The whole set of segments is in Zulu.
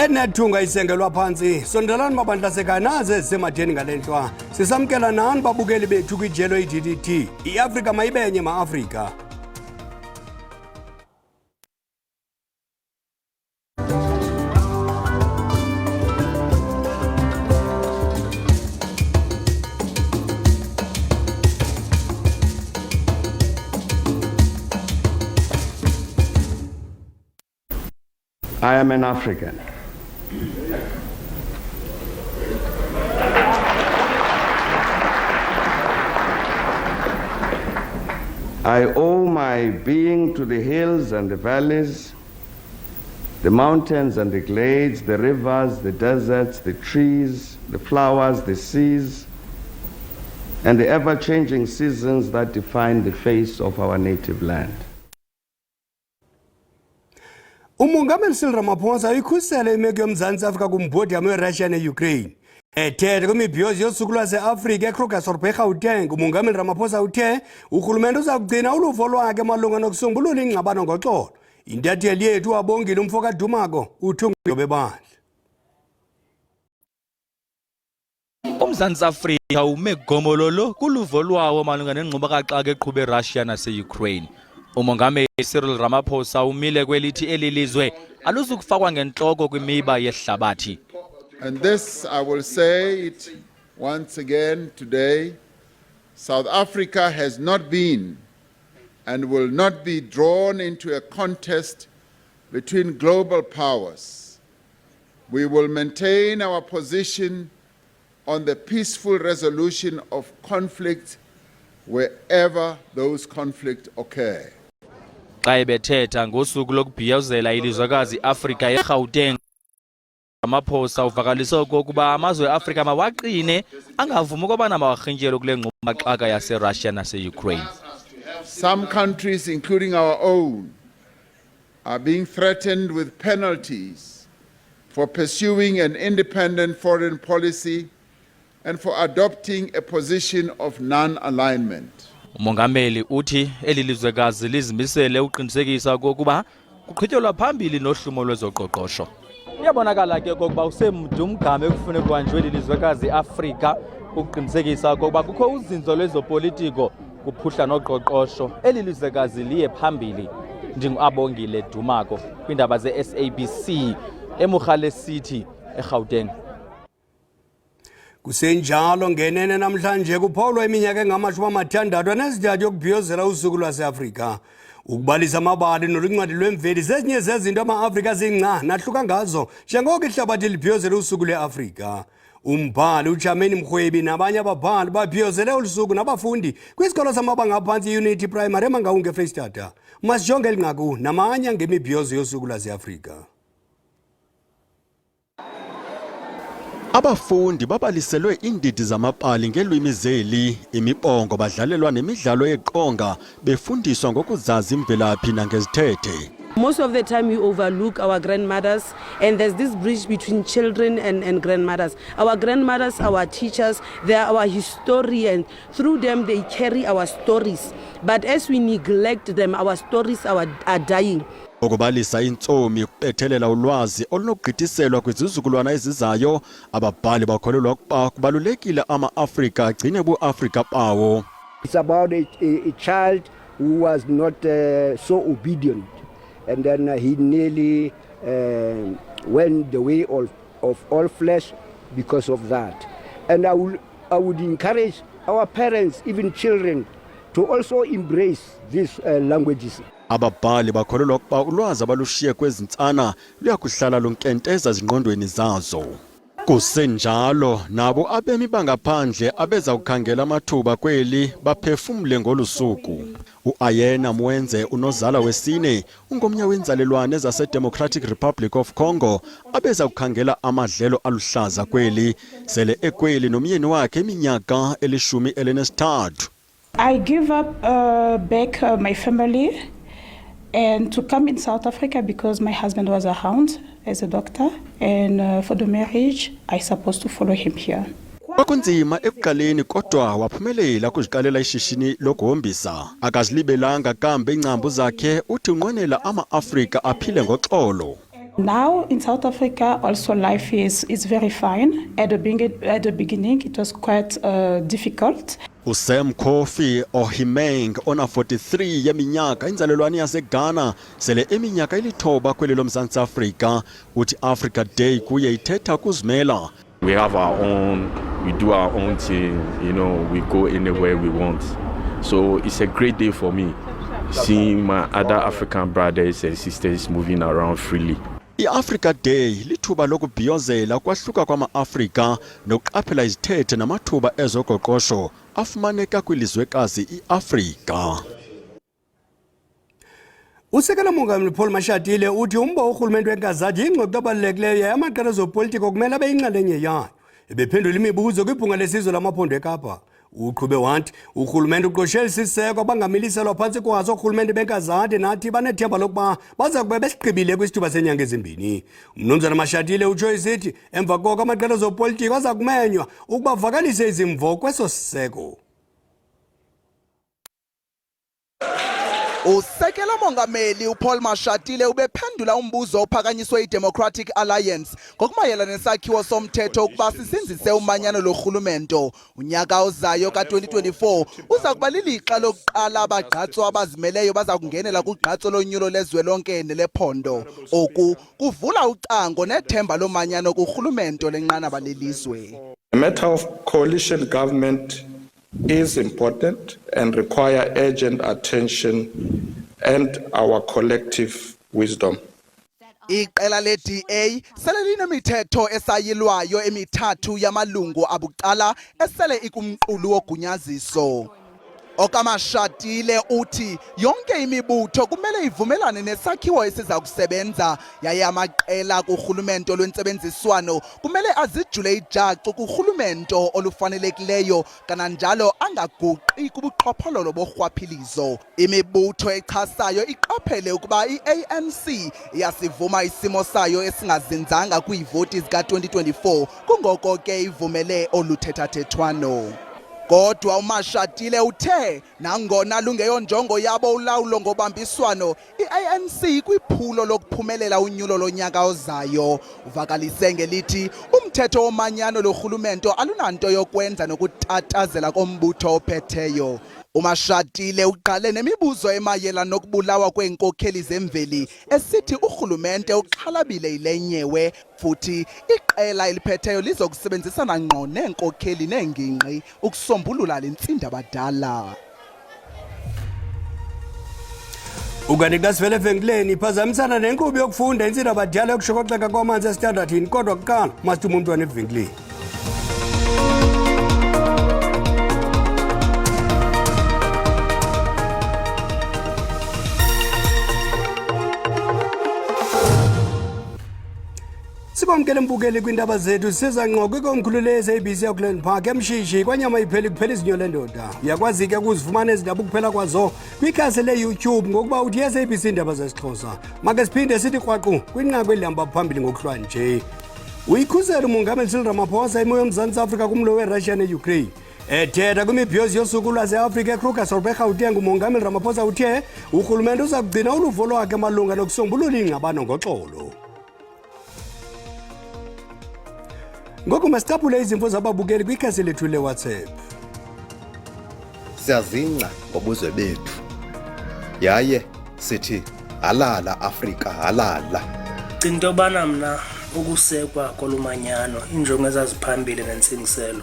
Enethunga isengelwa phansi sondelani mabandla sekanaze sematheni ngalenhlwa sisamkela nani babukeli bethu kwijelo iDDT iAfrika mayibenye maAfrika. I am an African. I owe my being to the hills and the valleys, the mountains and the glades, the rivers, the deserts, the trees, the flowers, the seas, and the ever-changing seasons that define the face of our native land. Umongameli Cyril Ramaphosa uyikhusela imeko yoMzantsi Afrika kumbhodamo weRussia neUkraine. Ethetha kwimibhiyozo yosuku lwaseAfrika eKrugersdorp eGauteng, umongameli Ramaphosa uthe urhulumente uza kugcina uluvo lwakhe malunga nokusombulula ingxabano ngoxolo. Intatheli yethu wabongile umfo kaDumako uthungiyo bebandla. UMzantsi Afrika ume gomololo kuluvo lwawo malunga nengxubakaxaka eqhube eRussia naseukraine. Umongameli Cyril Ramaphosa umile kwelithi elilizwe aluzukufakwa ngentloko kwimiba yehlabathi. And this, I will say it once again today, South Africa has not been and will not be drawn into a contest between global powers. We will maintain our position on the peaceful resolution of conflict wherever those conflicts occur. Xa ebethetha ngosuku lokubhiyozela ilizwekazi Afrika eGauteng, Ramaphosa uvakalise okokuba amazwe eAfrika mawaqine angavumi ukubana mawarhintyelwe kule ngxubakaxaka yaseRussia naseukraine. Some countries, including our own, are being threatened with penalties for pursuing an independent foreign policy and for adopting a position of non-alignment. Umongameli uthi elilizwekazi lizimisele uqinisekisa okokuba kuqhutyelwa phambili nohlumo lwezoqoqosho. Uyabonakala ke okokuba usemde umgama ekufuneka kuhanjwe lilizwekazi Afrika ukuqinisekisa okokuba kukho uzinzo lwezopolitiko kuphuhla noqoqosho elilizwekazi liye phambili. Ndinguabongile Dumako kwiindaba zeSABC eMogale City eGauteng. Kusenjalo ngenene namhlanje kuphawulwa iminyaka engama-60 yokubhiyozela usuku lwaseAfrika. Ukubalisa amabali noluncwadi lwemveli zezinye zezinto ama-Afrika zingca nahluka ngazo njengoko ihlabathi libhiyozela usuku lweAfrika. Umbhali uJameni Mrhwebi nabanye ababhali babhiyozele ulusuku nabafundi kwisikolo samabanga aphantsi iUnity Primary eMangaung eFreystata. Masijonge elinqaku namanye ngemibhiyozo yosuku lwaseAfrika. Abafundi babaliselwe indidi zamapali ngelwimi zeli, imibongo badlalelwa nemidlalo yeqonga befundiswa ngokuzazi imvelaphi nangezithethe. Most of the time we overlook our grandmothers, and there's this bridge between children and grandmothers. Our grandmothers, our teachers, they are our historians. Through them they carry our stories. But as we neglect them, our stories are dying. Ukubalisa intsomi ukubethelela ulwazi olunogqithiselwa kwizizukulwana ezizayo, ababhali bakholelwa ukuba kubalulekile ama-Afrika agcine buAfrika bawo. It's about a child who was not so obedient, and then he nearly went the way of all flesh because of that. And I would encourage our parents, even children, to also embrace these languages. Ababhali bakholelwa ukuba ulwazi abalushiye kwezintsana luyakuhlala lunkenteza ezingqondweni zazo. Kusenjalo nabo abemi bangaphandle abeza kukhangela amathuba kweli baphefumule ngolusuku. uAyena Mwenze unozala wesine ungomnye wenzalelwane zaseDemocratic Republic of Congo abeza kukhangela amadlelo aluhlaza kweli sele ekweli nomyeni wakhe iminyaka eli-13. I give up back my family and to come in South Africa because my husband was around as a doctor, and for the marriage I supposed to follow him here. Kwakunzima ekuqaleni kodwa waphumelela ukuziqalela ishishini lokuhombisa. Akazilibelanga kambe ingcambu zakhe uthi unqwenela ama-Afrika aphile ngoxolo. Now in South Africa, also life is very fine. At the beginning, it was quite difficult. uSam Kofi Ohimeng ona 43 yeminyaka inzalelwane yaseGhana sele eminyaka ilithoba kweli loMzantsi Afrika uthi Africa Day kuye ithetha kuzimela. We have our own, we do our own thing, you know, we go anywhere we want. So it's a great day for me, seeing my other African brothers and sisters moving around freely. I-Africa Day lithuba lokubhiyozela kwahluka kwama-Afrika nokuqaphela izithethe namathuba ezoqoqosho afumaneka kwilizwekazi i-Afrika. Usekela Mongameli Paul Mashatile uthi umba urhulumente wenkazathi yingxoxo ebalulekileyo yamaqela ezopolitiko kumele abe yinxalenye yayo. Ebephendula imibuzo kwibhunga lesizwe lamaphondo eKapa. Uqhube wanti urhulumente uqoshela isiseko abangamiliselwa phantsi kwaso urhulumente benkazathi nathi banethemba lokuba baza kube besigqibile kwisithuba senyanga ezimbini. Umnumzana Mashatile utsho isithi emva koko amaqela ezopolitiko aza kumenywa ukuba vakalise izimvo kweso siseko. Usekela Mongameli uPaul Mashatile ubephendula umbuzo ophakanyiswe iDemocratic Alliance ngokumayelana nesakhiwo somthetho ukuba sisinzise umanyano lorhulumento. Unyaka ozayo ka-2024 uza kuba lilixa lokuqala abagqatso abazimeleyo baza kungenela kugqatso lonyulo lezwelonke nelephondo. Oku kuvula ucango nethemba lomanyano kurhulumento lenqanaba lelizwe. The matter of coalition government is important and require urgent attention and our collective wisdom. Iqela le-DA sele linemithetho esayilwayo emithathu yamalungu abucala esele ikumqulu wogunyaziso. OkaMashatile uthi yonke imibutho kumele ivumelane nesakhiwo esiza kusebenza yaye amaqela kurhulumento lwentsebenziswano kumele azijule ijacu kurhulumento olufanelekileyo kananjalo angaguqi kubuqhophololo borhwaphilizo. Imibutho echasayo iqaphele ukuba i-ANC iyasivuma isimo sayo esingazinzanga kwiivoti zika-2024 kungoko ke ivumele oluthethathethwano. Kodwa uMashatile uthe nangona lungeyonjongo yabo ulawulo ngobambiswano i-ANC kwiphulo lokuphumelela unyulo lonyaka ozayo. Uvakalise ngelithi umthetho womanyano lorhulumento alunanto yokwenza nokutatazela kombutho ophetheyo. uMashatile uqale nemibuzo emayelana nokubulawa kweenkokheli zemveli esithi urhulumente uxhalabile ilenyewe futhi iqela eliphetheyo lizokusebenzisana ngqo neenkokheli neengingqi ukusombulula le ntsindabadala. Ukanti xa sivele evenkileni iphazamisana nenkqubo yokufunda intsindabadala yokushokoxeka kwamanzi esithandathini kodwa kuqala masithume umntwana evenkileni. Sibamkele mbukeli kwindaba zethu siza ngqo kwikomkhulu le-SABC eAuckland Park emshishi kwanyama ipheli kuphela izinyo lendoda. Uyakwazi ke ukuzifumana ezindaba ukuphela kwazo kwikhasi le-YouTube ngokuba uthi SABC indaba zesiXhosa. Make siphinde sithi krwaqu kwinqaku elihamba phambili ngokuhlwa nje. Uyikhusela umongameli Cyril Ramaphosa imo yoMzantsi Afrika kumlo weRussia ne-Ukraine. Ethetha kwimibhiyozo yosuku lwaseAfrika eKrugersdorp eGauteng umongameli Ramaphosa uthe urhulumente uza kugcina uluvo lwakhe malunga nokusombulula ingxabano ngoxolo. Ngoku masitaphule izimvo zababukeli kwikhasi lethu leWhatsApp. Siyazingca ngobuzwe bethu. Yaye sithi halala Afrika halala. Into bana mna ukusekwa kolumanyano injongo ezaziphambili nentsingiselo.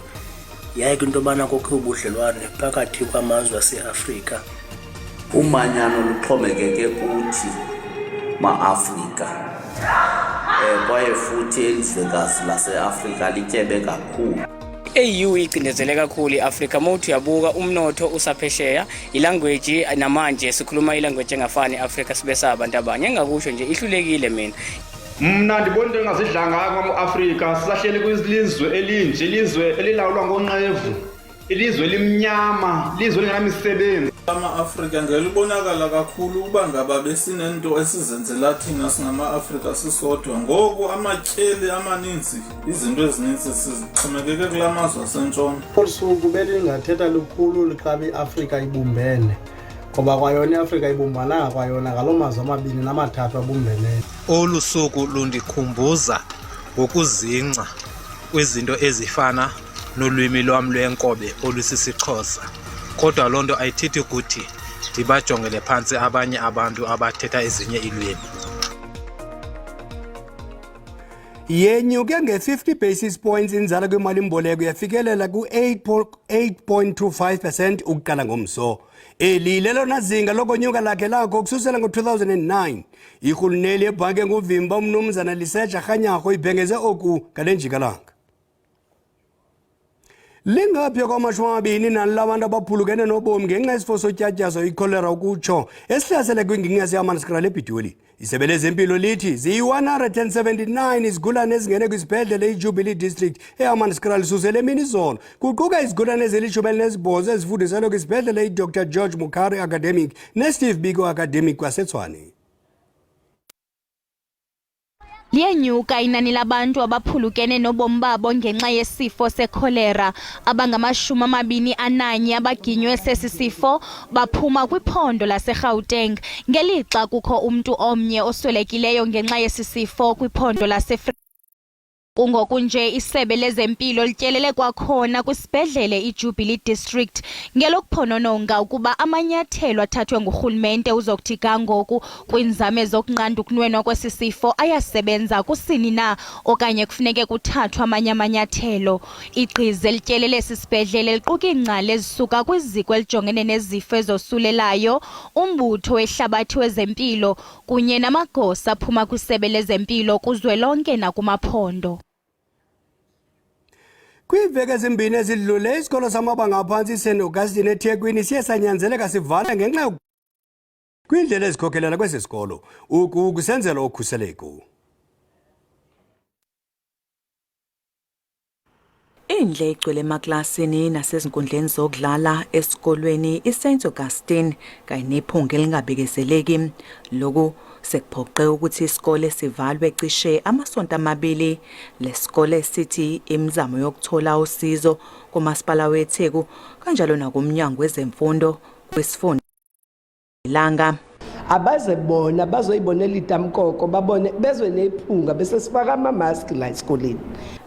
Yaye into bana kokho ubudlelwane phakathi kwamazwe aseAfrika. Umanyano luxhomekeke kuthi ma-Afrika. Kwaye futhi elizwekazi lase-Afrika lityebe kakhulu. AU icindezele kakhulu iAfrika mothi yabuka umnotho usaphesheya ilanguage namanje sikhuluma ilanguage engafani eAfrika sibe sabantu abanye engakusho nje ihlulekile mina. Mna ndibona into engazidlanga kwama-Afrika sisahleli kwilizwe elinje ilizwe elilawulwa ngonqevu ilizwe elimnyama ilizwe elingenamisebenzi. Ama-Afrika ngelibonakala kakhulu ukuba ngaba besinento esizenzela thina singama-Afrika sisodwa. Ngoku amatyeli amaninzi izinto ezininzi sizixhomekeke kulamazwe asentshona. Olu suku belingathetha lukhulu xa iAfrika ibumbene ngoba kwayona iAfrika ibumbananga kwayona ngaloo mazwe amabini namathathu abumbeneyo. Olu suku lundikhumbuza ngokuzingca kwizinto ezifana nolwimi lwam lwenkobe olusisiXhosa, kodwa loo nto ayithethi ukuthi ndibajongele phantsi abanye abantu abathetha ezinye iilwimi. Yenyuke nge-50 basis points inzala kwimali-mboleko yafikelela ku-8.25% ukuqala ngomso. Eli lelona zinga lokonyuka lakhe lakho ukususela ngo-2009. Irhuluneli yebhanki enguvimba umnumzana Liseja Kganyago ibhengeze oku ngale njikalanga. Lingaphi kwamashumi nani labantu abaphulukene nobomi ngenxa yesifo sotyatyazo ikholera ukutsho esihlasele kwingingqi yaseHammanskraal ePitoli. Isebe lezempilo lithi ziyi-179 izigulane ezingene kwisibhedlele iJubilee District eHammanskraal susele emini izolo, kuquka izigulane ezili-18 ezifundiselwe kwisibhedlele iDr George Mukhari Academic neSteve Biko Academic kwaseTshwane. Liyenyuka inani labantu abaphulukene nobomi babo ngenxa yesifo sekholera. Abangama-21 abaginywe sesi sifo baphuma kwiphondo laseGauteng, ngelixa kukho umntu omnye oswelekileyo ngenxa yesi sifo kwiphondo laseFree. Kungoku nje isebe lezempilo lityelele kwakhona kwisibhedlele iJubilee District ngelokuphonononga ukuba amanyathelo athathwe ngurhulumente uzokuthi kangoku kwinzame zokunqanda ukunwenwa kwesi sifo ayasebenza kusini na okanye kufuneke kuthathwe amanye amanyathelo. Igqize lityelele esi sibhedlele liquka iingcali ezisuka kwiziko elijongene nezifo ezosulelayo, umbutho wehlabathi wezempilo kunye namagosa aphuma kwisebe lezempilo kuzwelonke nakumaphondo. Kwiveke ezimbini ezidlule isikolo samabanga aphantsi iSt Augustine eThekwini siye sanyanzeleka sivala ngenxa kwindlela ezikhokhelela kwesi sikolo uku kusenzela ukhuseleko. Indle igcwele emaklasini nasezinkundleni zokudlala esikolweni iSt Augustine kanye nephunga elingabekezeleki. Lokhu sekuphoqe ukuthi isikole sivalwe cishe amasonto amabili. Lesikole sithi imizamo yokuthola usizo kumasipala weTheku kanjalo nakumnyango wezemfundo kwisifunda ilanga. Abaze bona bazoyibonela itamkoko babone bezwe nephunga bese sifaka ama-mask la esikoleni.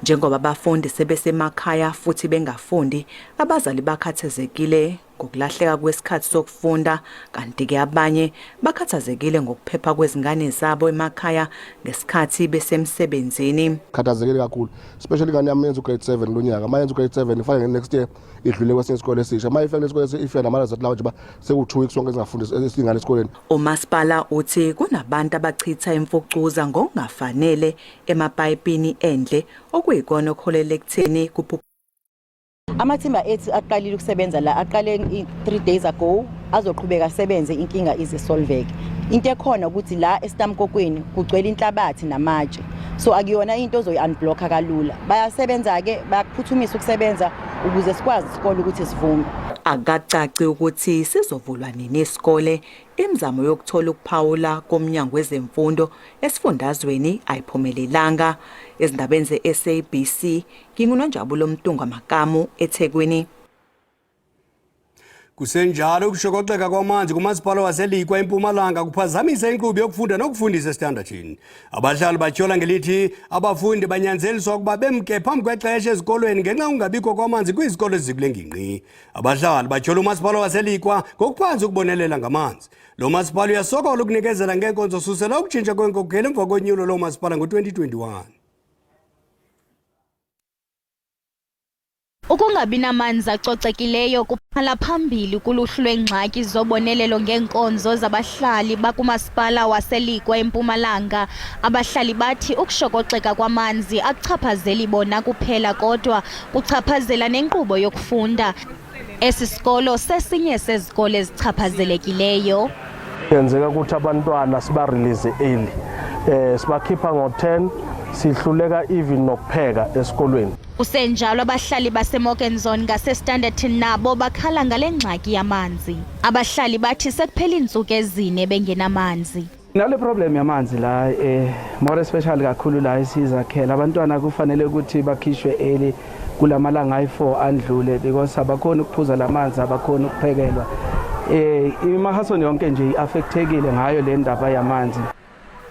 Njengoba abafundi sebesemakhaya futhi bengafundi, abazali bakhathazekile ngokulahleka kwesikhathi sokufunda, kanti-ke abanye bakhathazekile ngokuphepha kwezingane zabo emakhaya ngesikhathi besemsebenzini. Khathazekile kakhulu, especially ngane yami yenza grade 7 lo nyaka. Mayenza grade 7 ifanele next year idlule kwesinye isikole esisha. Mayifike isikole ifika namala zathi lawo nje seku2 weeks sonke singafundi esingane esikoleni. uMasipala uthi kunabantu abachitha imfucuza ngokungafanele emapayipini endle okuyikona okholela ekutheni amathimba ethi aqalile ukusebenza la aqale 3 days ago azoqhubeka asebenze inkinga izisolveke. Into ekhona ukuthi la esitamkokweni kugcwele inhlabathi namatshe, so akuyona into ozoyi-unblocka kalula. Bayasebenza ke bayakuphuthumisa ukusebenza ukuze sikwazi isikole ukuthi sivume. Akacaci ukuthi sizovulwa nini isikole. Imizamo yokuthola ukuphawula komnyango wezemfundo esifundazweni ayiphumelelanga. Ezindabeni ze-SABC ngingunonjabulo Mtunga Makamu eThekwini. Kusenjalo ukushokoxeka kwamanzi kumasipala waseLikwa eMpumalanga kuphazamisa inkqubo yokufunda nokufundisa eStandardini. Abahlali batyola ngelithi abafundi banyanzeliswa ukuba bemke phambi kwexesha ezikolweni ngenxa ungabikho kwamanzi kwizikolo ezikule ngingqi. Abahlali batyola umasipala waseLikwa ngokuphansi ukubonelela ngamanzi. Lo masipala uyasokola ukunikezela ngeenkonzo susela ukutshintsha kwenkokheli emva konyulo lo masipala ngo-2021. Ukungabi namanzi acocekileyo kuphala phambili kuluhlu lwengxaki zobonelelo ngeenkonzo zabahlali bakumasipala waseLikwa eMpumalanga. Abahlali bathi ukushokoxeka kwamanzi akuchaphazeli bona kuphela kodwa kuchaphazela nenkqubo yokufunda. Esi sikolo sesinye sezikole ezichaphazelekileyo. Yenzeka ukuthi abantwana siba-release early. Sibakhipha ngo-10 sihluleka even nokupheka esikolweni. Kusenjalo abahlali baseMorganzone ngaseStandardini nabo bakhala ngale ngxaki yamanzi. Abahlali bathi sekuphela iintsuku ezine bengenamanzi. Nale problem yamanzi la more especially kakhulu la isizakhela abantwana kufanele ukuthi bakhishwe early kulamalanga ayi4 andlule because abakhona ukuphuza lamanzi abakhona ukuphekelwa imahasoni yonke nje iaffectekile ngayo le ndaba yamanzi.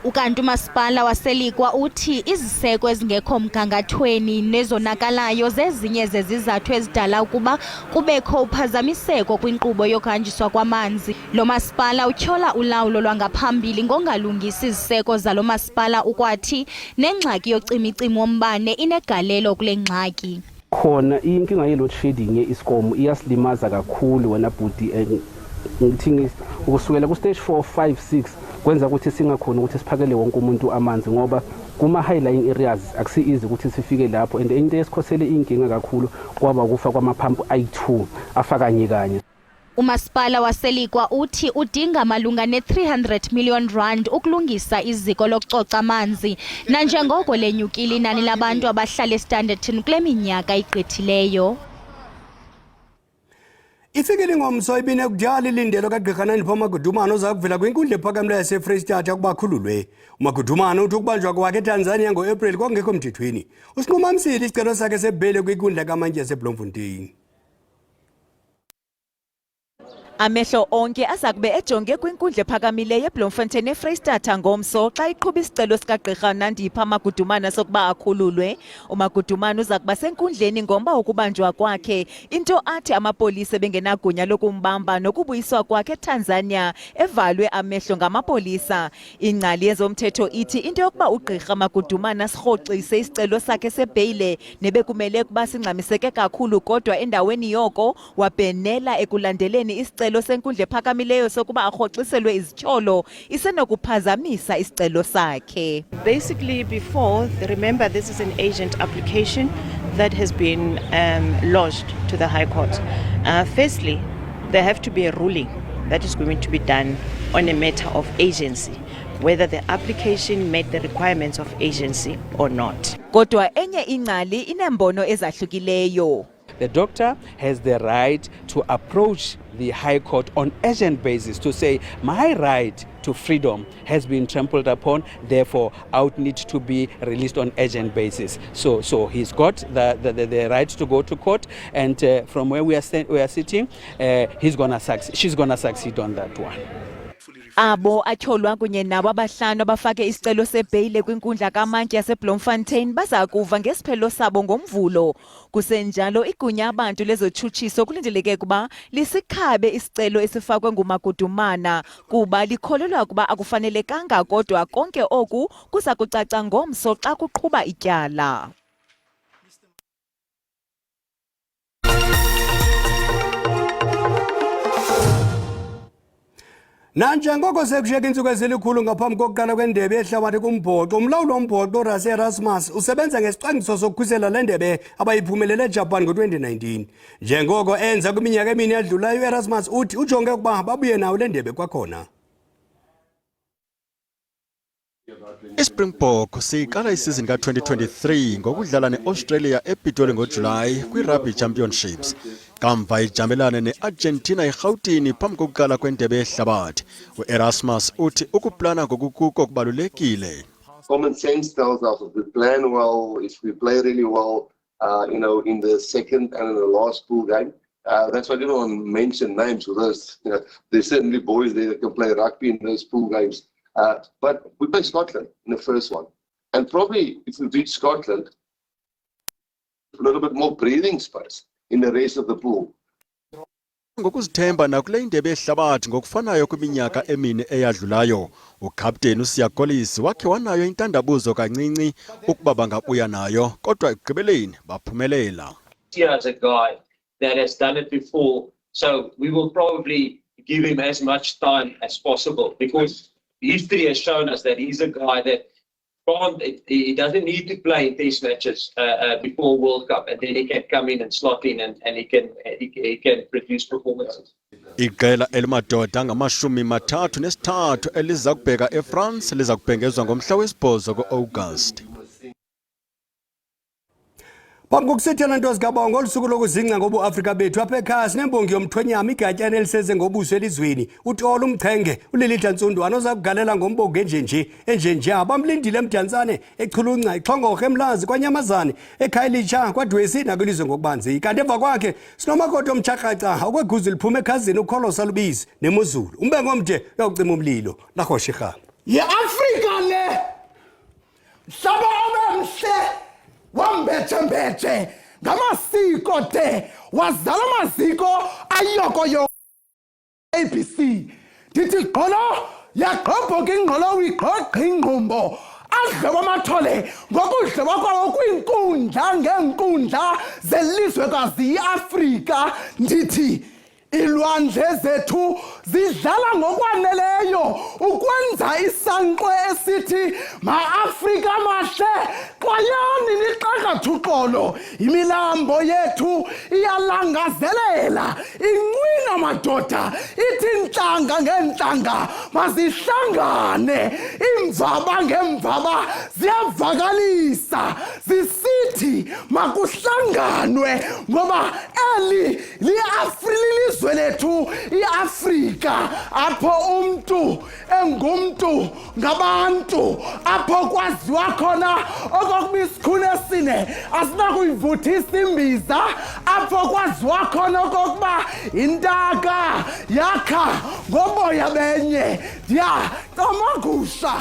Ukanti umasipala waselikwa uthi iziseko ezingekho mgangathweni nezonakalayo zezinye zezizathu ezidala ukuba kubekho uphazamiseko kwinkqubo yokuhanjiswa kwamanzi. Lo masipala utyhola ulawulo lwangaphambili ngongalungisi iziseko zalo masipala ukwathi nengxaki yocimicimi wombane inegalelo kule ngxaki. Khona inkinga ye-load shedding ye-Eskom iyasilimaza kakhulu wena bhuti, ngithi ukusukela ku-stage 4, 5, 6 kwenza ukuthi singakhona ukuthi siphakele wonke umuntu amanzi ngoba kuma-high-lying areas akusi-easy ukuthi sifike lapho, and into esikhosele inkinga kakhulu kwaba ukufa kwamaphampu ayi-2 afa kanye. Umasipala waselikwa uthi udinga malunga ne-300 million rand ukulungisa iziko lokucoca amanzi, nanjengoko lenyukile inani labantu abahlala eStanderton kule minyaka igqithileyo. Ifikile ngomso ibine kudala ilindelo kaGqirha Nandipho Magudumane oza kuvela kwinkundla ephakamileyo yaseFreystata kubakhululwe. uMagudumane uthi ukubanjwa kwakhe eTanzania ngo-April kwakungekho mthethweni. Usinqumamisile isicelo sakhe sebhele kwinkundla kamantyi yaseBloemfontein. Amehlo onke azakube ejonge kwinkundla ephakamileyo eBloemfontein eFreystata ngomso xa iqhuba isicelo sikaGqirha Nandipho Magudumane sokuba akhululwe. uMagudumane uza kuba senkundleni ngomba wokubanjwa kwakhe, into athi amapolisa bengenagunya lokumbamba nokubuyiswa kwakhe eTanzania evalwe amehlo ngamapolisa. Ingcali yezomthetho ithi into yokuba uGqirha Magudumane asirhoxise isicelo sakhe sebheyile nebekumele ukuba singxamiseke kakhulu, kodwa endaweni yoko wabhenela ekulandeleni isicelo senkundla ephakamileyo sokuba arhoxiselwe izityholo isenokuphazamisa isicelo sakhe. Basically, before, remember this is an agent application that has been lodged to the High Court. Firstly, there have to be a ruling that is going to be done on a matter of agency, whether the application met the requirements of agency or not. Kodwa enye ingcali inembono ezahlukileyo. The doctor has the right to approach the High Court on urgent basis to say, my right to freedom has been trampled upon, therefore I would need to be released on urgent basis. So he's got the right to go to court, and from where we are sitting, she's gonna succeed on that one. Abo atyholwa kunye nabo abahlanu abafake isicelo sebheyile kwinkundla kamantyi yaseBloemfontein baza kuva ngesiphelo sabo ngomvulo. Kusenjalo igunya abantu lezotshutshiso kulindeleke kuba lisikhabe isicelo esifakwe nguMagudumane kuba likholelwa kuba akufanelekanga, kodwa konke oku kuza kucaca ngomso xa kuqhuba ityala. Nanjengoko sekushiyeka insuku ezilikhulu ngaphambi kokuqala kwendebe yehlabathi kumbhoxo, umlawuli wombhoxo uRasi Erasmus usebenza ngesicwangciso sokukhusela le ndebe abayiphumelele eJapan ngo-2019. Njengoko enza kwiminyaka emine edlulayo, uErasmus uthi ujonge ukuba babuye nawo le ndebe kwakhona. iSpringbok siqala isizini ka-2023 ngokudlala ne-Australia ePitoli ngoJulayi kwi-Rugby Championships. Kamva ijamelane ne-Argentina eGauteng phambi kokuqala kwendebe yehlabathi. uErasmus uthi ukuplana ngokukuko kubalulekile. Common sense tells us if we plan well, if we play really well, in the second and in the last pool game. That's why I didn't want to mention names because there's certainly boys there that can play rugby in those pool games. But we play Scotland in the first one. And probably if we beat Scotland, a little bit more breathing space in the rest of the pool. Ngokuzithemba nakule indebe yehlabathi ngokufanayo kwiminyaka emine eyadlulayo, uCaptain uSiyakolisi wakhe wanayo intandabuzo kancinci ukuba bangabuya nayo, kodwa ekugqibeleni baphumelela. As a guy that has done it before, so we will probably give him as much time as possible because history has shown us that he's a guy that he doesn't need to play in test matches before World Cup, and then he can come in and slot in and he can produce performances. Iqela elimadoda angama-33 eliza kubheka eFrance liza kubhengezwa ngomhla wesi-8 ku-August. Phambi kokusithela nto zikabongo olusuku lokuzingca ngobu-Afrika bethu apha ekhaya sinembongi yomthonyama igatyana eliseze ngobuso elizweni uTola umchenge uLilitha Ntsundwana oza kugalela ngombongo enjenje abamlindile emdantsane echulunca ixhongorhe emlazi kwanyamazane ekhaya elitsha kwadwesi nakwilizwe ngokubanzi kanti emva kwakhe sinomakoti omtsharhaca okweguzu liphuma ekhazini ukholosa lubizi nemozulu umbengo omde uyawucima umlilo lahosha irhama ye-Afrika le mhlaba obemhle wambethe ngamasiko de wazala amaziko ayokoyoko ABC ndithi gqolo yagqobhoka ingqolo wigqogqa ingqumbo adleba amathole ngokudleba kwawo kwiinkundla ngeenkundla zelizwekazi iAfrika ndithi ilwandle zethu zidlala ngokwaneleyo ukwenza isankxwe esithi ma-Afrika mahle xwayani niqakatha uxolo imilambo yethu iyalangazelela incwina madoda ithi ntlanga ngeentlanga mazihlangane iimvaba ngeemvaba ziyavakalisa zisithi makuhlanganwe ngoba eli lilizwe lethu iAfrika apho umntu engumntu ngabantu apho kwaziwa khona okokuba isikhune esine asinakuyivuthisa imbiza apho kwaziwa khona okokuba intaka yakha ngoboya benye ndiyacamagusha